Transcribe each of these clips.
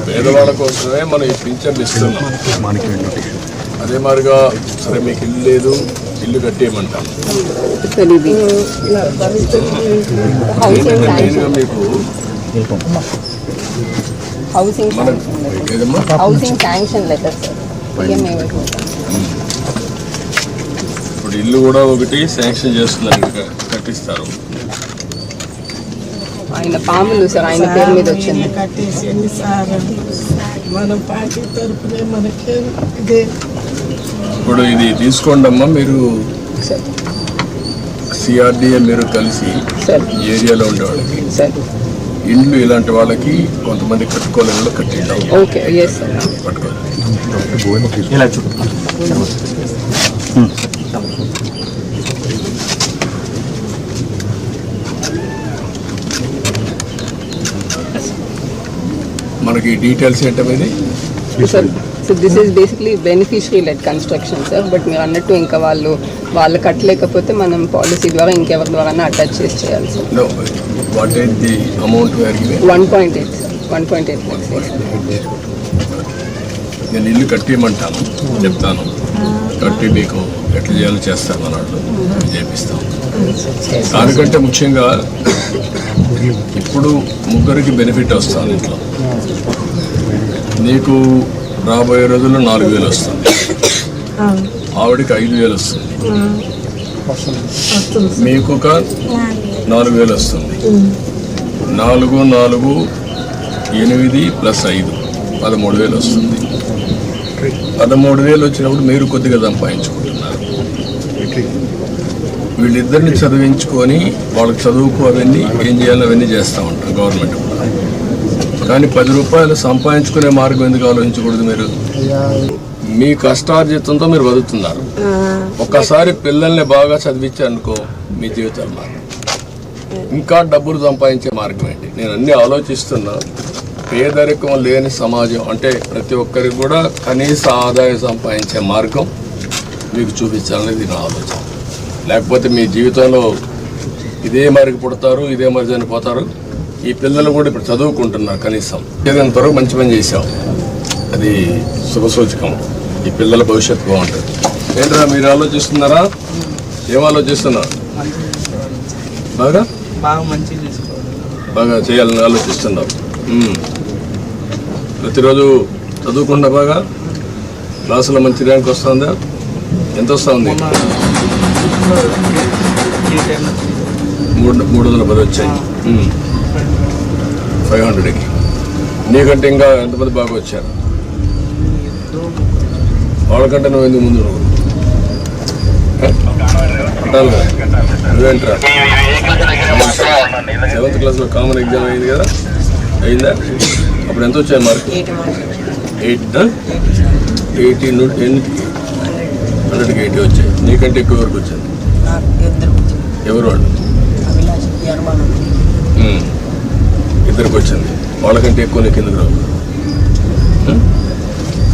పేదవాళ్ళ కోసమే మనం ఈ పింఛన్లు ఇస్తున్నాం. అదే మాదిరిగా సరే మీకు ఇల్లు లేదు, ఇల్లు కట్టేయమంటాం. మెయిన్గా మీకు ఇప్పుడు ఇల్లు కూడా ఒకటి శాంక్షన్ చేస్తున్నారు, కట్టిస్తారు. ఆయన పాములు సార్ ఆయన పేరు మీద వచ్చింది. ఇప్పుడు ఇది తీసుకోండి అమ్మా, మీరు సిఆర్డిఏ మీరు కలిసి ఏరియాలో ఉండే వాళ్ళకి ఇండ్లు ఇలాంటి వాళ్ళకి కొంతమంది కట్టుకోలేని కట్టిద్దాం. మనకి డీటెయిల్స్ ఏంటనేది so this is basically beneficiary lead construction sir. But మీరు అన్నట్టు ఇంకా వాళ్ళు కట్టలేకపోతే మనం పాలసీ ద్వారా ఇంకెవరి ద్వారా అటాచ్ చేయాలి sir. What is the amount? 1.8 sir, 1.8 lakhs. నేను ఇల్లు కట్టేయమంటాను, చెప్తాను, కట్టి మీకు ఎట్లా చేయాలో చేస్తాను అన్నట్లు చేపిస్తాం. దానికంటే ముఖ్యంగా ఇప్పుడు ముగ్గురికి బెనిఫిట్ వస్తుంది. ఇంట్లో నీకు రాబోయే రోజుల్లో 4,000 వస్తుంది, ఆవిడికి 5,000 వస్తుంది, మీకు ఒక 4,000 వస్తుంది. 4, 4, 8 + 5 13,000 వస్తుంది. 13,000 వచ్చినప్పుడు మీరు కొద్దిగా సంపాదించుకుంటున్నారు. వీళ్ళిద్దరిని చదివించుకొని వాళ్ళకి చదువుకు అవన్నీ ఏం చేయాలో అవన్నీ చేస్తూ ఉంటాం గవర్నమెంట్ కూడా. కానీ 10 రూపాయలు సంపాదించుకునే మార్గం ఎందుకు ఆలోచించకూడదు? మీరు మీ కష్టార్జితంతో మీరు బతుకుతున్నారు. ఒక్కసారి పిల్లల్ని బాగా చదివించారనుకో మీ జీవితాలు మారు. ఇంకా డబ్బులు సంపాదించే మార్గం ఏంటి? నేను అన్నీ ఆలోచిస్తున్నా. పేదరికం లేని సమాజం అంటే ప్రతి ఒక్కరికి కూడా కనీస ఆదాయం సంపాదించే మార్గం మీకు చూపించాలనేది నా ఆలోచన. లేకపోతే మీ జీవితంలో ఇదే మరికి పుడతారు, ఇదే మరి చనిపోతారు. ఈ పిల్లలు కూడా ఇప్పుడు చదువుకుంటున్నారు. కనీసం ఏదైనా త్వరగా మంచి పని చేశాం, అది శుభసూచకం. ఈ పిల్లల భవిష్యత్తు బాగుంటుంది. ఏంట్రా మీరు ఆలోచిస్తున్నారా? ఏం ఆలోచిస్తున్నారు? బాగా చేయాలని ఆలోచిస్తున్నారు. ప్రతిరోజు చదువుకుండా బాగా క్లాసులో మంచి ర్యాంక్ వస్తుందా? ఎంత వస్తుంది? 310 వచ్చాయి 500కి. నీకంటే ఇంకా ఎంతమంది బాగా వచ్చారు? వాళ్ళకంటే నువ్వు ఎందుకు ముందు అంటాను కదా. నువ్వేంట్రా 7th క్లాస్లో కామన్ ఎగ్జామ్ అయింది కదా, అయిందా? అప్పుడు ఎంత వచ్చాయి మార్కు? 100కి 80 వచ్చాయి. నీకంటే ఎక్కువ వరకు వచ్చింది. ఎవరు వాళ్ళు? ఇద్దరికి వచ్చింది. వాళ్ళకంటే ఎక్కువ నీకు ఎందుకు రావు?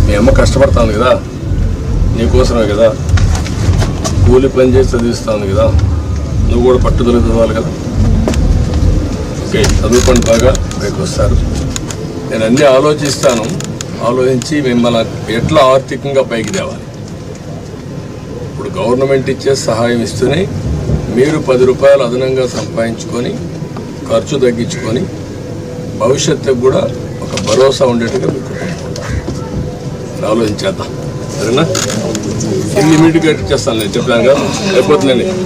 మీ అమ్మ కష్టపడతాను కదా, నీకోసమే కదా, కూలి పని చేసి చదివిస్తాను కదా, నువ్వు కూడా పట్టుదల చదవాలి కదా. ఓకే, చదువుకోండి బాగా, పైకి వస్తారు. నేను అన్నీ ఆలోచిస్తాను. ఆలోచించి మిమ్మల్ని ఎట్లా ఆర్థికంగా పైకి తేవాలి. ఇప్పుడు గవర్నమెంట్ ఇచ్చే సహాయం ఇస్తూనే మీరు 10 రూపాయలు అదనంగా సంపాదించుకొని ఖర్చు తగ్గించుకొని భవిష్యత్తుకు కూడా ఒక భరోసా ఉండేట్టుగా మీకు ఆలోచించేద్దాం. సరేనా? ఇమ్మీడియట్గా చేస్తాను, నేను చెప్పాను కదా, లేకపోతే నేను